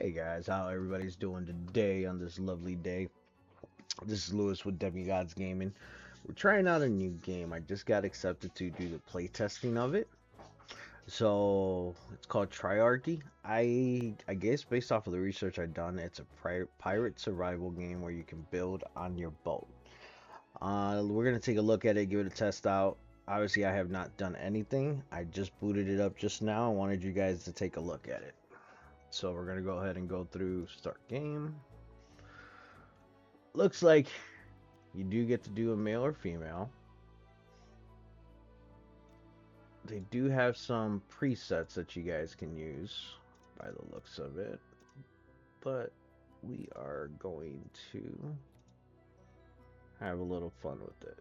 Hey guys, how everybody's doing today on this lovely day? This is Lewis with Demigods Gaming. We're trying out a new game. I just got accepted to do the playtesting of it. So it's called Triarchy. I guess based off of the research I've done, it's a pirate survival game where you can build on your boat. We're gonna take a look at it, give it a test out. Obviously, I have not done anything. I just booted it up just now. I wanted you guys to take a look at it. So we're gonna go ahead and go through start game. Looks like you do get to do a male or female. They do have some presets that you guys can use by the looks of it, but we are going to have a little fun with it.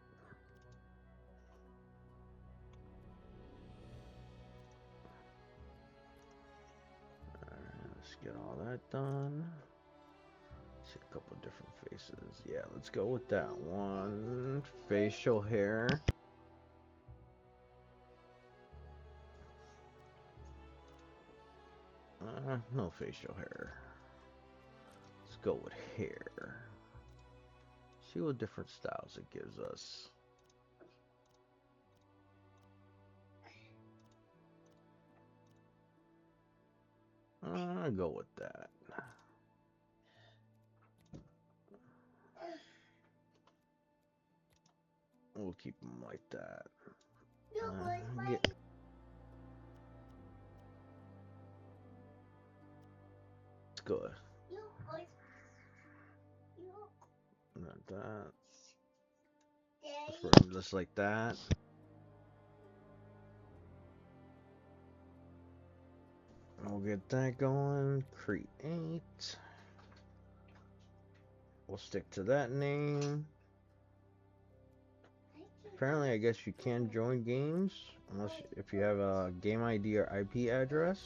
Alright, let's get all that done. See a couple different faces. Yeah, let's go with that one. Facial hair. No facial hair. Let's go with hair. See what different styles it gives us. I'll go with that. We'll keep them like that. Get... It's good. Not that. Just like that. We'll get that going. Create. We'll stick to that name. Apparently, I guess you can join games unless if you have a game ID or IP address.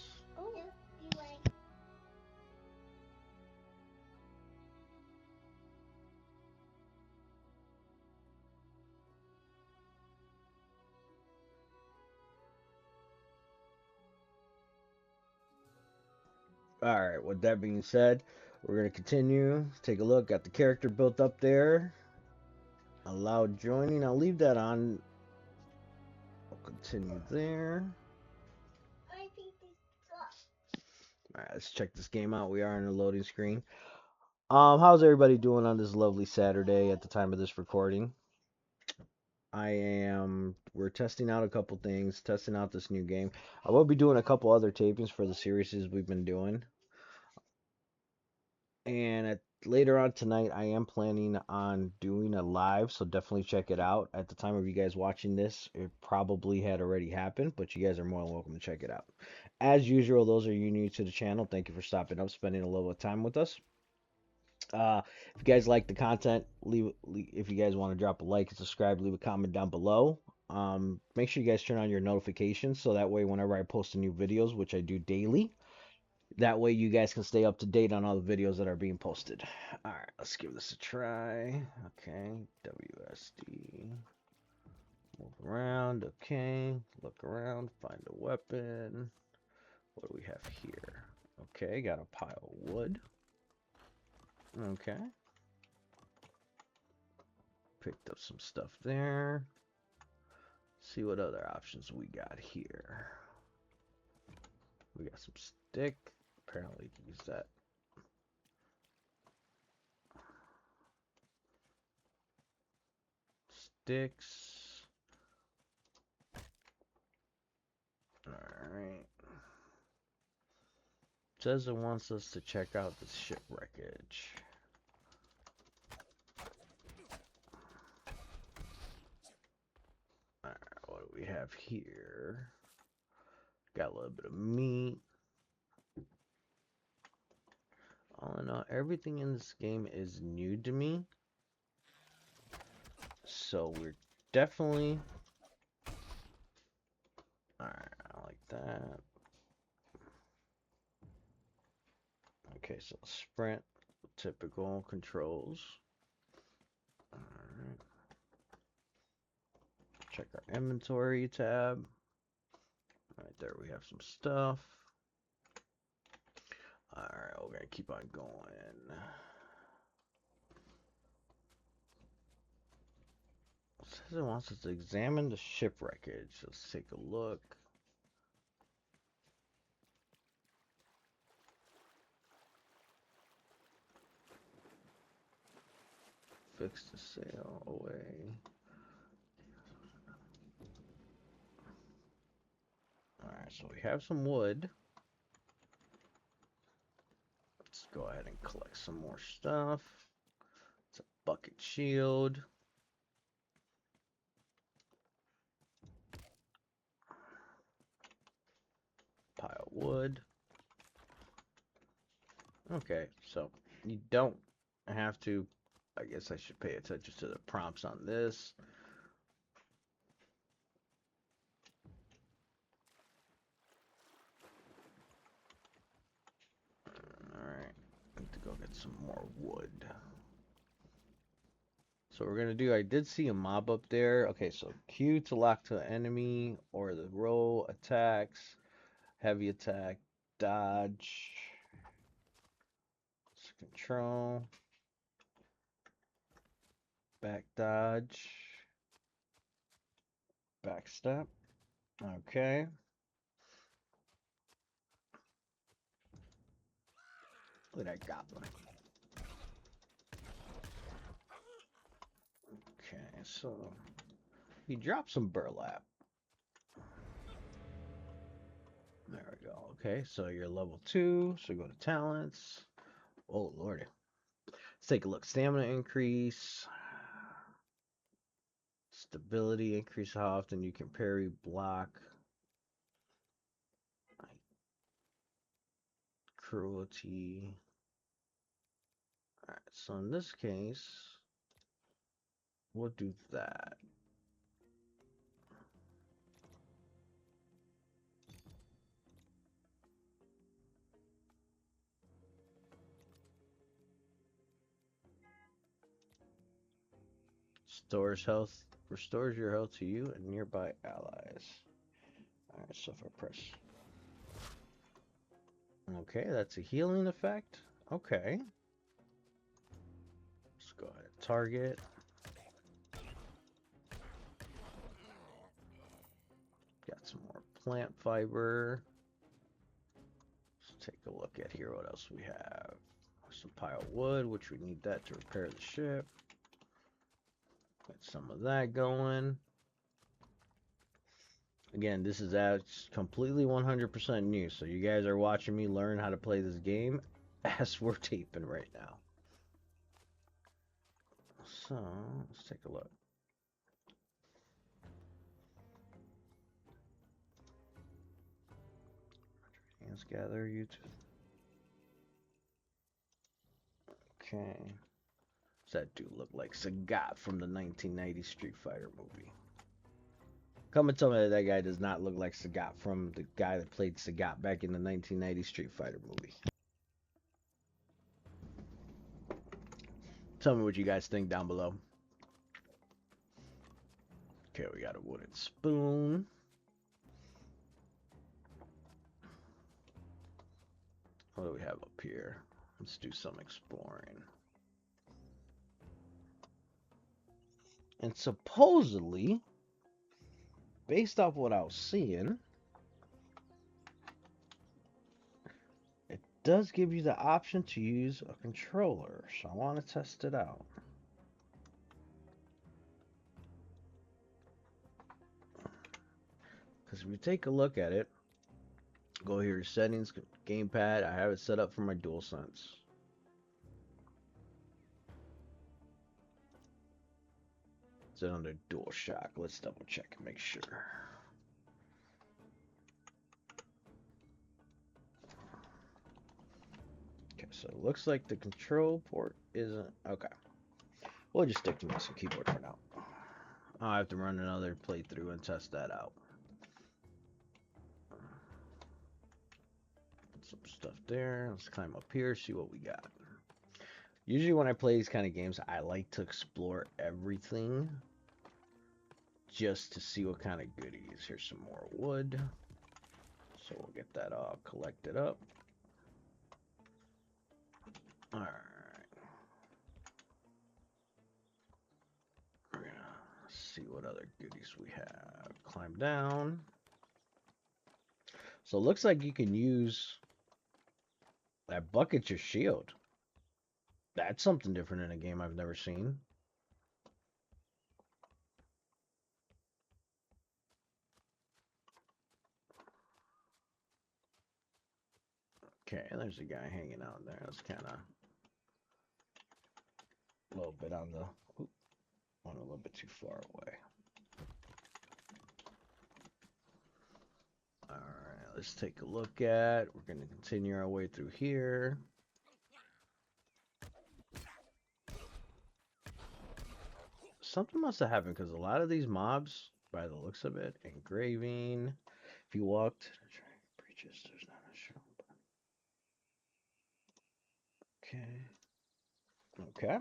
Alright, with that being said, we're going to continue. Take a look. Got the character built up there. Allow joining. I'll leave that on. I'll continue there. Alright, let's check this game out. We are on the loading screen. How's everybody doing on this lovely Saturday at the time of this recording? We're testing out a couple things, testing out this new game. I will be doing a couple other tapings for the series we've been doing. And later on tonight, I am planning on doing a live, so definitely check it out. At the time of you guys watching this, it probably had already happened, but you guys are more than welcome to check it out. As usual, those are you new to the channel. Thank you for stopping up, spending a little bit of time with us. If you guys like the content, if you guys want to drop a like and subscribe, leave a comment down below. Make sure you guys turn on your notifications so that way whenever I post new videos, which I do daily, that way you guys can stay up to date on all the videos that are being posted. All right, let's give this a try. Okay, WSD. Move around. Okay, look around, find a weapon. What do we have here? Okay, got a pile of wood. Okay. Picked up some stuff there. See what other options we got here. We got some stick. Apparently, use that. Sticks. Alright. Says it wants us to check out the ship wreckage. Alright, what do we have here? Got a little bit of meat. All in all, everything in this game is new to me. So we're definitely... Alright, I like that. Okay, so sprint, typical controls. Alright. Check our inventory tab. Right there we have some stuff. Alright, we're gonna keep on going. It says it wants us to examine the ship wreckage. Let's take a look. Fix the sail away. Alright, so we have some wood. Let's go ahead and collect some more stuff. It's a bucket shield. Pile of wood. Okay, so you don't have to, I guess I should pay attention to the prompts on this. Alright, need to go get some more wood. So we're gonna do, I did see a mob up there. Okay, so Q to lock to an enemy, or the roll attacks, heavy attack, dodge, control, back dodge, back step. Okay. Look at that goblin. Okay, so he dropped some burlap. There we go. Okay, so you're level 2, so go to talents. Oh, lordy. Let's take a look. Stamina increase. Stability increase, how often you can parry, block. Cruelty. Alright, so in this case, we'll do that. Stores health, restores your health to you and nearby allies. Alright, so if I press. Okay, that's a healing effect. Okay. Let's go ahead and target. Got some more plant fiber. Let's take a look at here what else we have. Some pile of wood, which we need that to repair the ship. Got some of that going. Again, this is completely 100% new, so you guys are watching me learn how to play this game as we're taping right now. So, let's take a look. Hands gather you to... Okay. Does that dude look like Sagat from the 1990 Street Fighter movie? Come and tell me that guy does not look like Sagat from the guy that played Sagat back in the 1990 Street Fighter movie. Tell me what you guys think down below. Okay, we got a wooden spoon. What do we have up here? Let's do some exploring. And supposedly, based off what I was seeing, it does give you the option to use a controller. So I want to test it out. Because if you take a look at it, go here to settings, gamepad. I have it set up for my DualSense. It's under DualShock. Let's double check and make sure. Okay, so it looks like the control port isn't. Okay. We'll just stick to mouse and keyboard for now. I'll have to run another playthrough and test that out. Put some stuff there. Let's climb up here, see what we got. Usually when I play these kind of games, I like to explore everything just to see what kind of goodies. Here's some more wood. So we'll get that all collected up. see what other goodies we have. Climb down. So it looks like you can use that bucket your shield. That's something different in a game I've never seen. Okay, there's a guy hanging out there. That's kind of a little bit on the... Oop, went a little bit too far away. Alright, let's take a look at... We're going to continue our way through here. Something must have happened because a lot of these mobs, by the looks of it, engraving. If you walked... Breaches, there's not a show. Okay. Okay.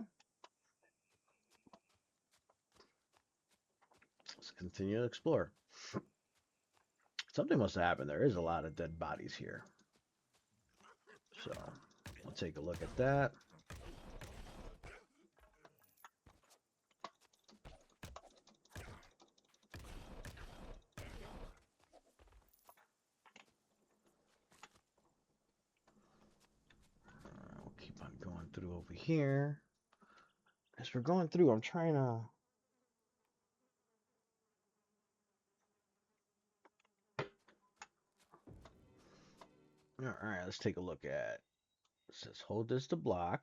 Let's continue to explore. Something must have happened. There is a lot of dead bodies here. So, we'll take a look at that. We'll keep on going through over here. As we're going through, I'm trying to... Alright, let's take a look at... It says hold this to block.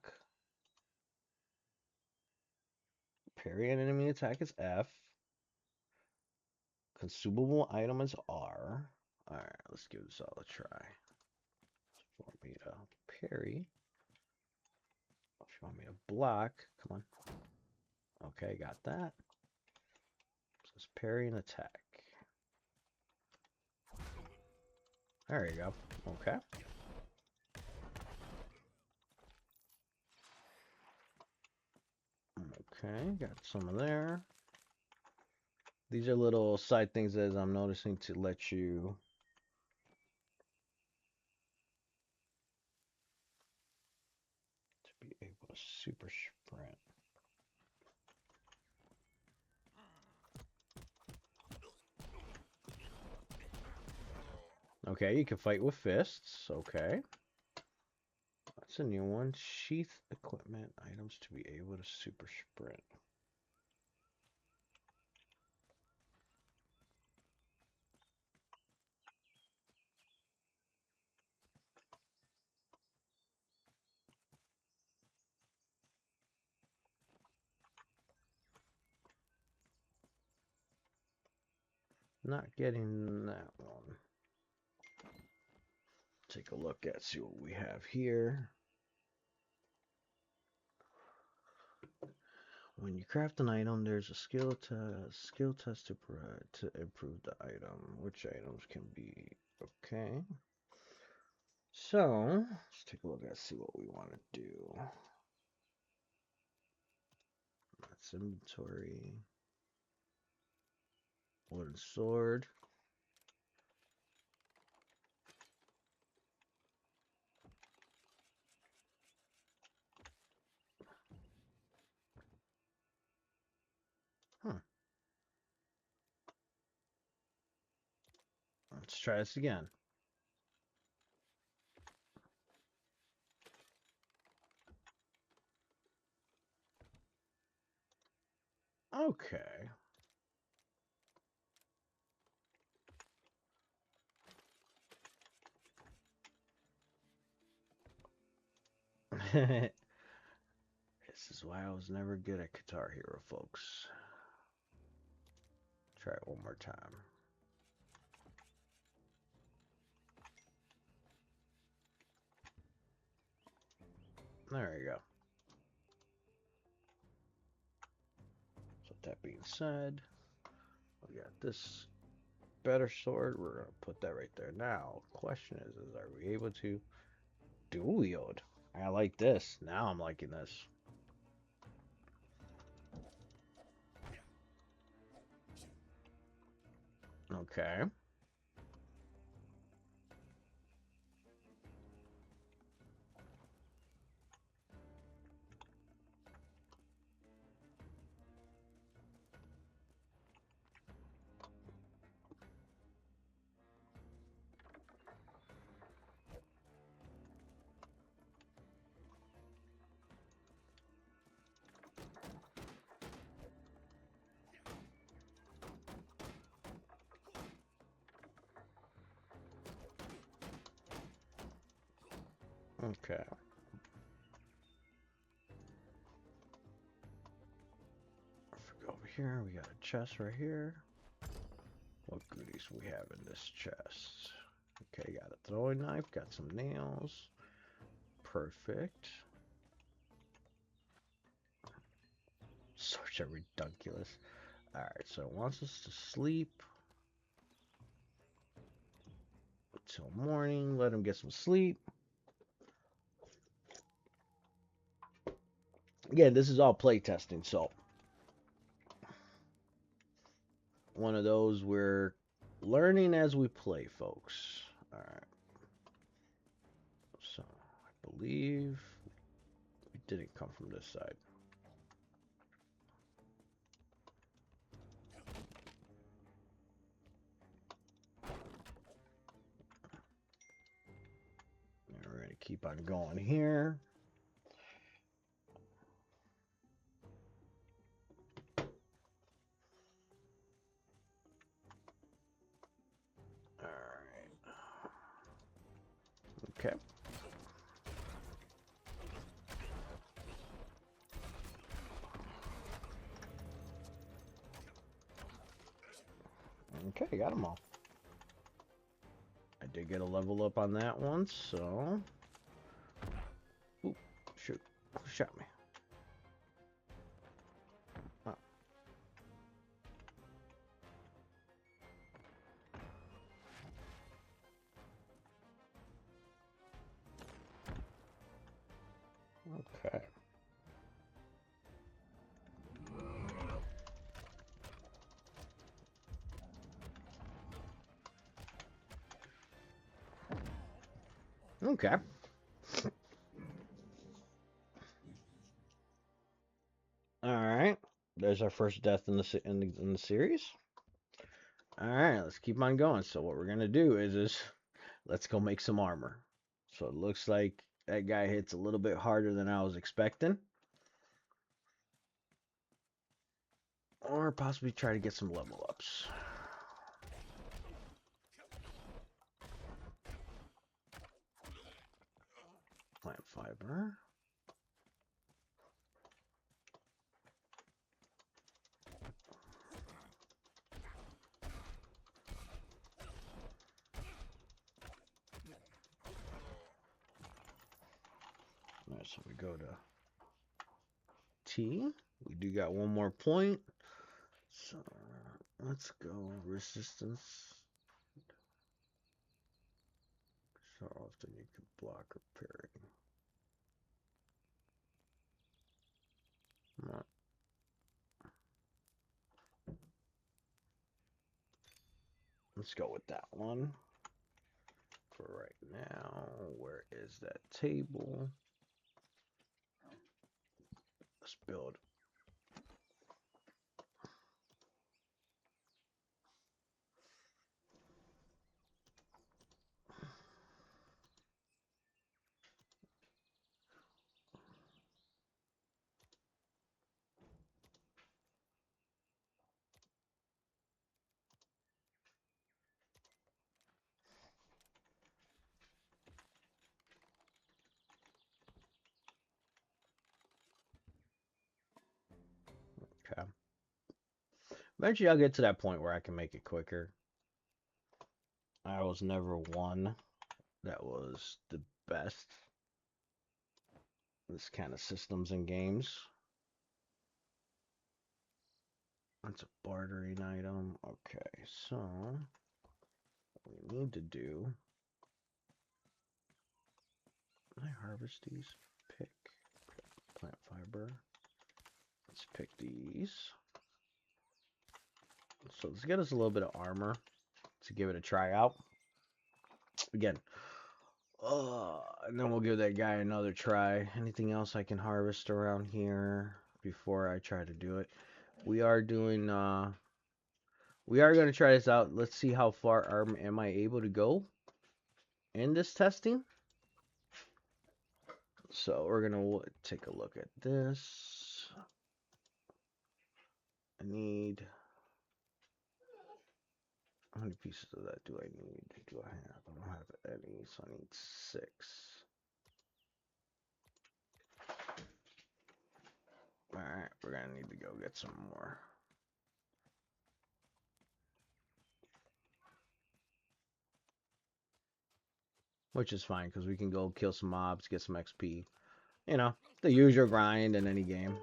Parry an enemy attack is F. Consumable item is R. Alright, let's give this all a try. For me to parry. If you want me to block, come on. Okay, got that. So it's parry and attack. There you go. Okay. Okay, got some of there. These are little side things as I'm noticing to let you to be able to super sprint. Okay, you can fight with fists. Okay. That's a new one. Sheath equipment items to be able to super sprint. Not getting that one. Take a look at, see what we have here. When you craft an item, there's a skill test to improve the item. Which items can be okay? So let's take a look at see what we want to do. That's inventory. Wooden sword. Huh. Let's try this again. Okay. This is why I was never good at Guitar Hero, folks. Try it one more time. There you go. So that being said, we got this better sword. We're gonna put that right there. Now, question is are we able to dual wield? I like this. Now I'm liking this. Okay. Okay. Over here, we got a chest right here. What goodies we have in this chest? Okay, got a throwing knife, got some nails. Perfect. Such a ridiculous. Alright, so it wants us to sleep until morning. Let him get some sleep. Again, this is all play testing, so one of those we're learning as we play, folks. Alright. So I believe it didn't come from this side. And we're going to keep on going here. Alright. Okay. Okay, got them all. I did get a level up on that one, so... Ooh, shoot. Who shot me? Oh. Okay. Okay. All right. There's our first death in the series. All right, let's keep on going. So what we're gonna do is let's go make some armor. So it looks like that guy hits a little bit harder than I was expecting, or possibly try to get some level ups. Plant fiber. Alright, so we go to T. We do got one more point. So let's go resistance. So often you can block or parry. Come on. Let's go with that one for right now. Where is that table? Let's build. Okay. Eventually I'll get to that point where I can make it quicker. I was never one that was the best. This kind of systems and games. That's a bartering item. Okay, so what we need to do. Can I harvest these? Pick. Plant fiber. Let's pick these. So let's get us a little bit of armor to give it a try out. Again. And then we'll give that guy another try. Anything else I can harvest around here before I try to do it? We are doing, we are going to try this out. Let's see how far am I able to go in this testing. So we're going to take a look at this. I need... How many pieces of that do I need? Do I have? I don't have any, so I need 6. gonna need to go get some more. Which is fine, because we can go kill some mobs, get some XP. You know, the usual grind in any game.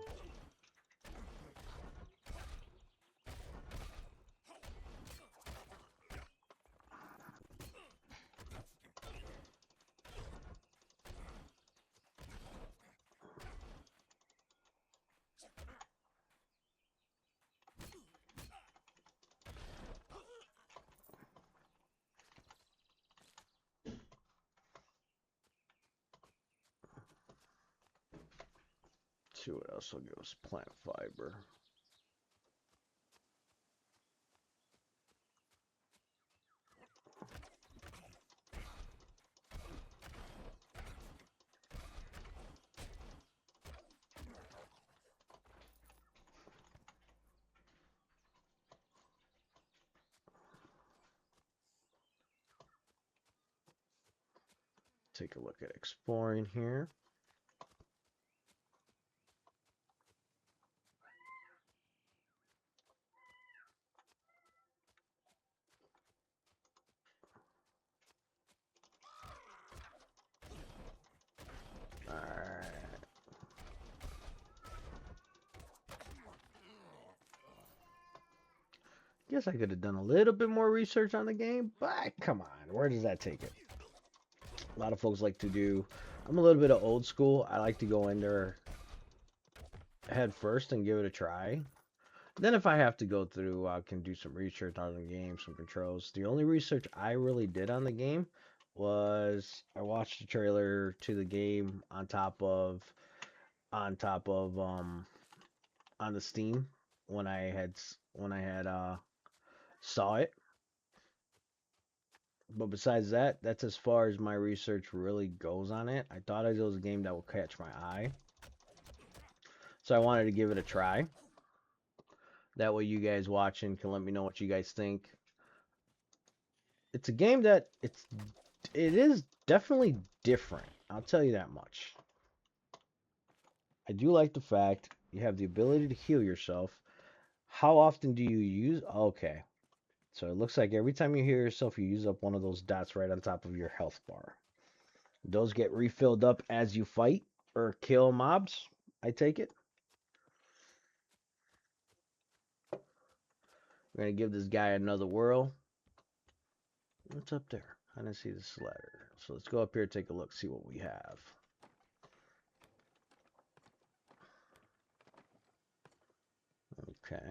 Let's see what else will give us. Plant fiber. Take a look at exploring here. Alright. Guess I could have done a little bit more research on the game, but come on, where does that take it? A lot of folks like to do. I'm a little bit of old school. I like to go in there head first and give it a try. Then if I have to go through, I can do some research on the game, some controls. The only research I really did on the game was I watched the trailer to the game on top of on the Steam when I had saw it. But besides that, that's as far as my research really goes on it. I thought it was a game that would catch my eye, so I wanted to give it a try. That way, you guys watching can let me know what you guys think. It's a game that it is definitely different. I'll tell you that much. I do like the fact you have the ability to heal yourself. How often do you use? Okay, so it looks like every time you heal yourself, you use up one of those dots right on top of your health bar. Those get refilled up as you fight or kill mobs, I take it. We're going to give this guy another whirl. What's up there? I didn't see this ladder. So let's go up here and take a look, see what we have. Okay.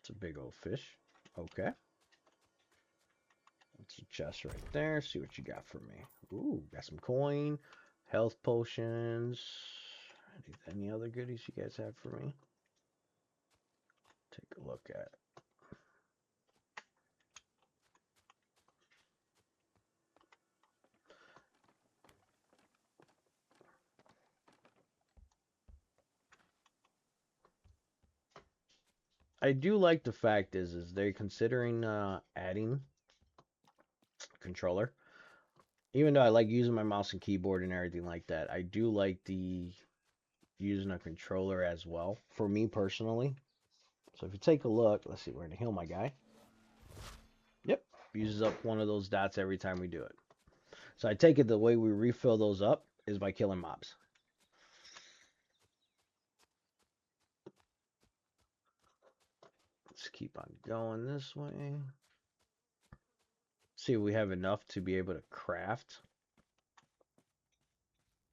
It's a big old fish. Okay. It's a chest right there. See what you got for me. Ooh, got some coin, health potions. Any other goodies you guys have for me? Take a look at. I do like the fact is they're considering adding controller. Even though I like using my mouse and keyboard and everything like that, I do like the using a controller as well for me personally. So if you take a look, let's see, we're gonna heal my guy. Yep, uses up one of those dots every time we do it. So I take it the way we refill those up is by killing mobs. Let's keep on going this way. See if we have enough to be able to craft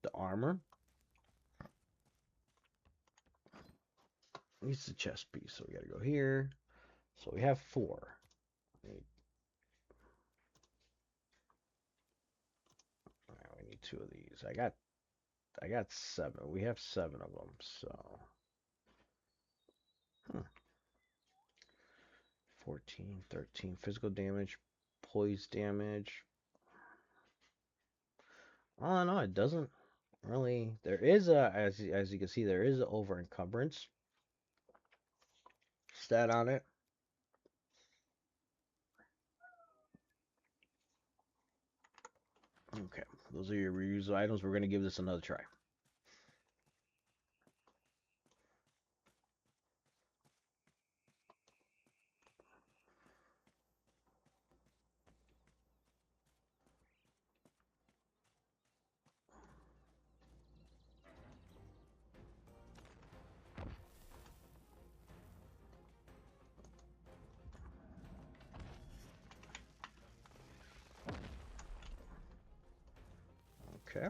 the armor. It's the chest piece, so we gotta go here. So we have 4. Alright, we need 2 of these. I got 7. We have 7 of them, so 14, 13 physical damage, poise damage. Oh no, it doesn't really. There is a as you can see, there is an over encumbrance stat on it. Okay, those are your reusable items. We're gonna give this another try. Okay.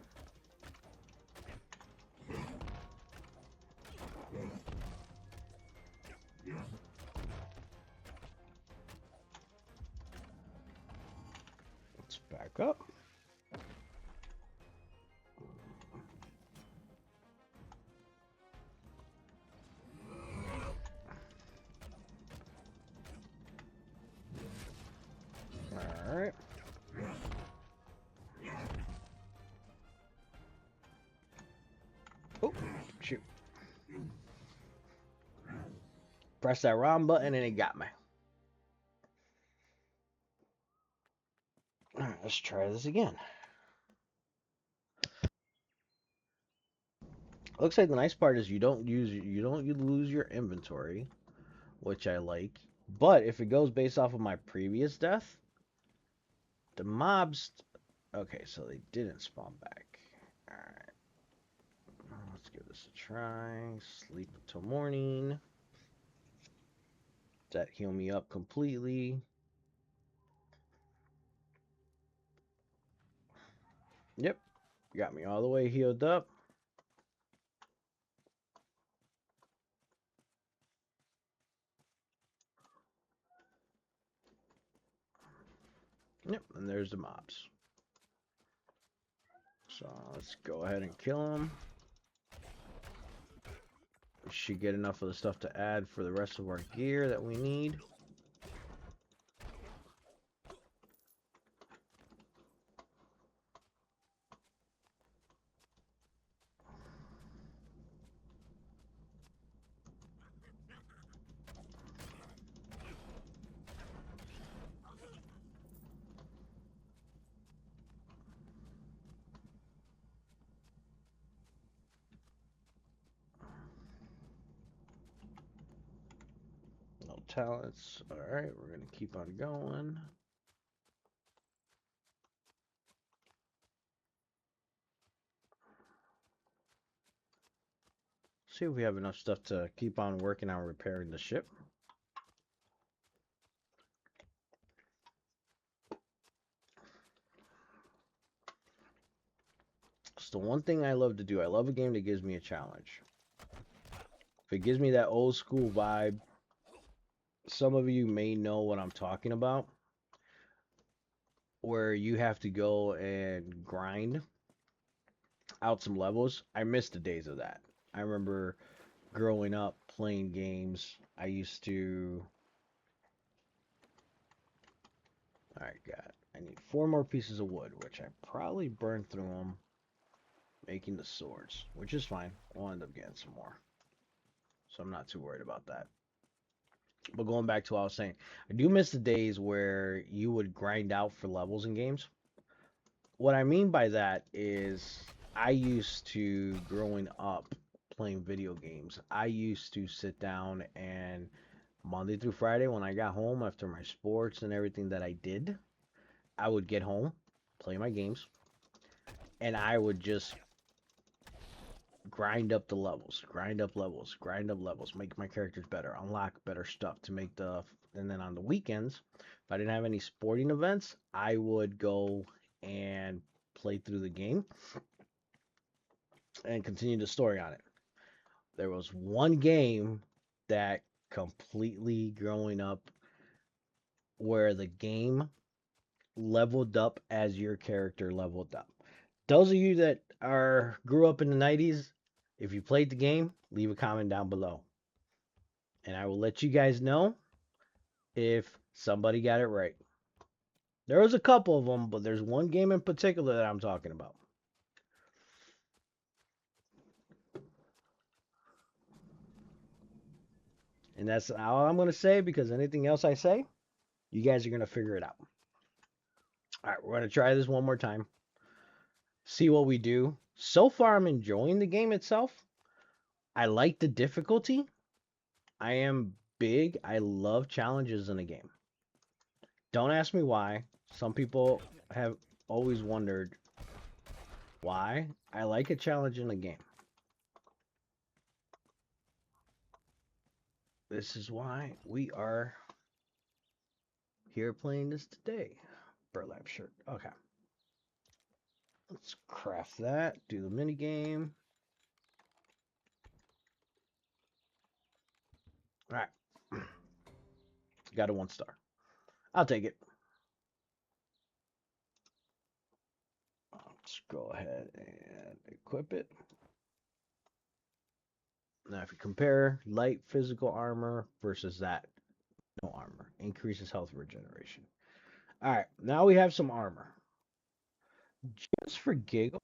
Let's back up. All right. Oh, shoot. Press that wrong button and it got me. All right, let's try this again. Looks like the nice part is you don't lose your inventory, which I like. But if it goes based off of my previous death, the mobs. Okay, so they didn't spawn back. All right, let's give this a try. Sleep until morning. Does that heal me up completely? Yep, got me all the way healed up. Yep, and there's the mobs. So let's go ahead and kill them. We should get enough of the stuff to add for the rest of our gear that we need. No talents. Alright, we're going to keep on going. See if we have enough stuff to keep on working on repairing the ship. It's the one thing I love to do. I love a game that gives me a challenge. If it gives me that old school vibe, some of you may know what I'm talking about, where you have to go and grind out some levels. I miss the days of that. I remember growing up playing games. I used to. Alright, I need 4 more pieces of wood, which I probably burned through them making the swords, which is fine. We'll end up getting some more. So I'm not too worried about that. But going back to what I was saying, I do miss the days where you would grind out for levels in games. What I mean by that is I used to, growing up playing video games, I used to sit down and Monday through Friday when I got home after my sports and everything that I did, I would get home, play my games, and I would just grind up the levels, grind up levels, grind up levels, make my characters better, unlock better stuff to make the. And then on the weekends, if I didn't have any sporting events, I would go and play through the game and continue the story on it. There was one game that completely growing up where the game leveled up as your character leveled up. Those of you that are grew up in the 90s, if you played the game, leave a comment down below. And I will let you guys know if somebody got it right. There was a couple of them, but there's one game in particular that I'm talking about. And that's all I'm going to say, because anything else I say, you guys are going to figure it out. All right, we're going to try this one more time. See what we do. So far, I'm enjoying the game itself. I like the difficulty. I am big. I love challenges in a game. Don't ask me why. Some people have always wondered why. I like a challenge in a game. This is why we are here playing this today. Burlap shirt. Okay. Let's craft that. Do the mini game. All right. Got a 1-star. I'll take it. Let's go ahead and equip it. Now, if you compare light physical armor versus that, no armor. Increases health regeneration. All right, now we have some armor. Just for giggles,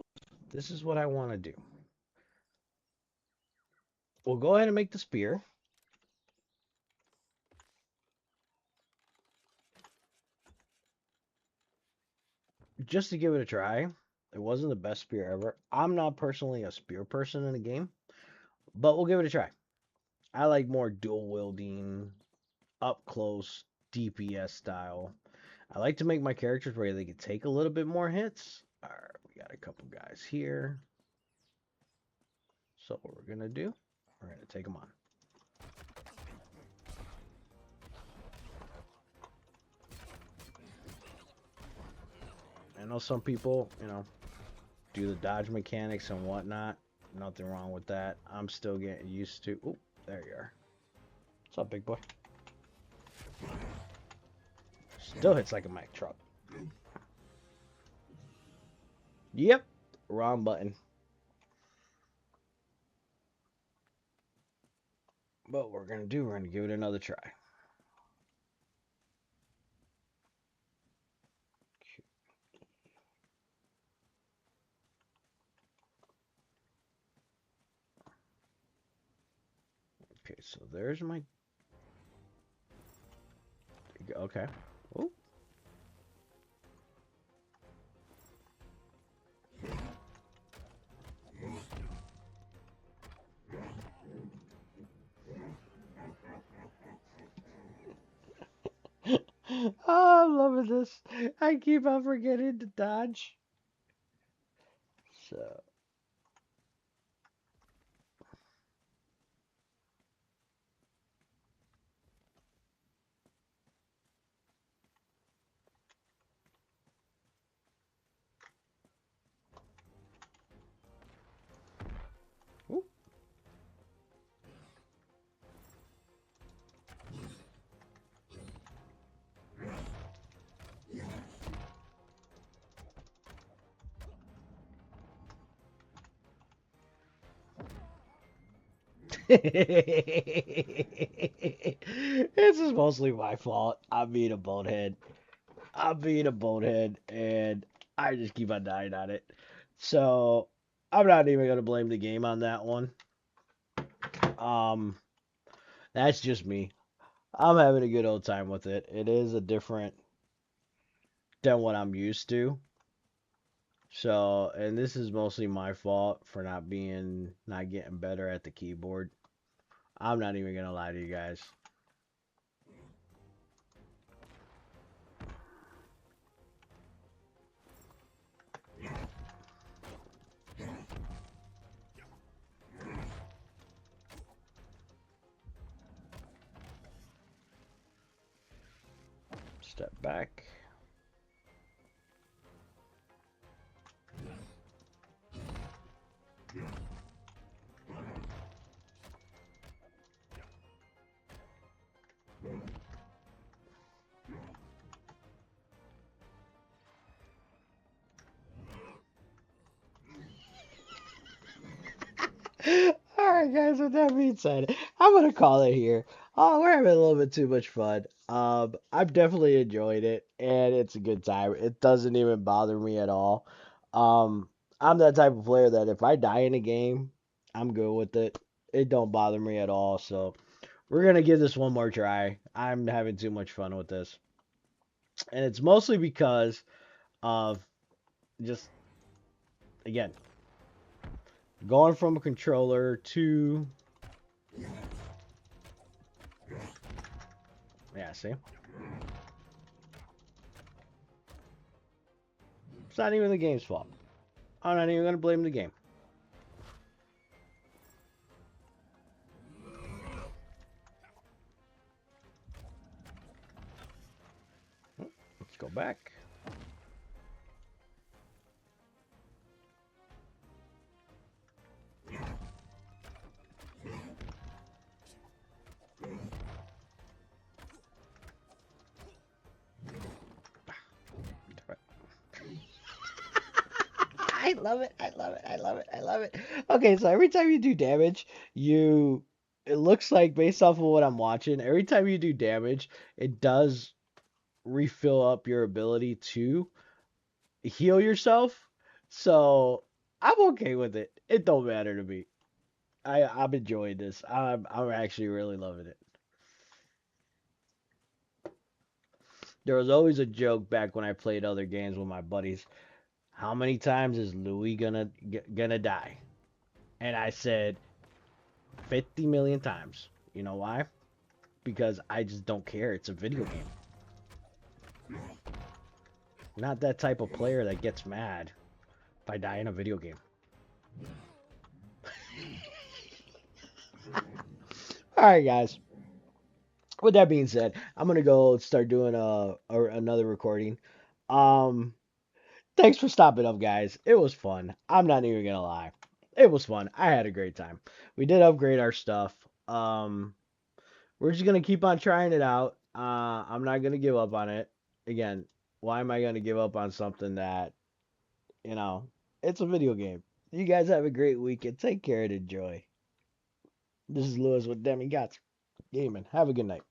this is what I want to do. We'll go ahead and make the spear. Just to give it a try. It wasn't the best spear ever. I'm not personally a spear person in the game, but we'll give it a try. I like more dual wielding, up close, DPS style. I like to make my characters where they can take a little bit more hits. All right, we got a couple guys here. So what we're gonna do, we're gonna take them on. I know some people, do the dodge mechanics and whatnot. Nothing wrong with that. I'm still getting used to. Oh, there you are. What's up, big boy? Still hits like a Mack truck. Yep, wrong button. But what we're gonna do, we're gonna give it another try. Okay, so there's my. Okay. Oh. Oh, I'm loving this. I keep on forgetting to dodge. So. Ooh. This is mostly my fault. I'm being a bonehead. And I just keep on dying on it. So I'm not even gonna blame the game on that one. Um, that's just me. I'm having a good old time with it. It is a different than what I'm used to. So, and this is mostly my fault for not getting better at the keyboard. I'm not even gonna lie to you guys. Step back. Alright, guys, with that being said, I'm gonna call it here. Oh, we're having a little bit too much fun. I've definitely enjoyed it, and it's a good time. It doesn't even bother me at all. Um, I'm that type of player that if I die in a game, I'm good with it. It don't bother me at all. So we're gonna give this one more try. I'm having too much fun with this, and it's mostly because of just again going from a controller to yeah, see? It's not even the game's fault. I'm not even going to blame the game. Let's go back. I love it. I love it. I love it. I love it. Okay, so every time you do damage, you it looks like based off of what I'm watching, every time you do damage, it does refill up your ability to heal yourself. So I'm okay with it. It don't matter to me. I'm enjoying this. I'm actually really loving it. There was always a joke back when I played other games with my buddies. How many times is Louis gonna die? And I said 50 million times. You know why? Because I just don't care. It's a video game. Not that type of player that gets mad if I die in a video game. All right, guys. With that being said, I'm gonna go start doing another recording. Um, Thanks for stopping up, guys. It was fun. I'm not even gonna lie. It was fun. I had a great time. We did upgrade our stuff. We're just gonna keep on trying it out. I'm not gonna give up on it. Again, why am I gonna give up on something that, you know, it's a video game. You guys have a great weekend. Take care and enjoy. This is Lewis with Demigods Gaming. Have a good night.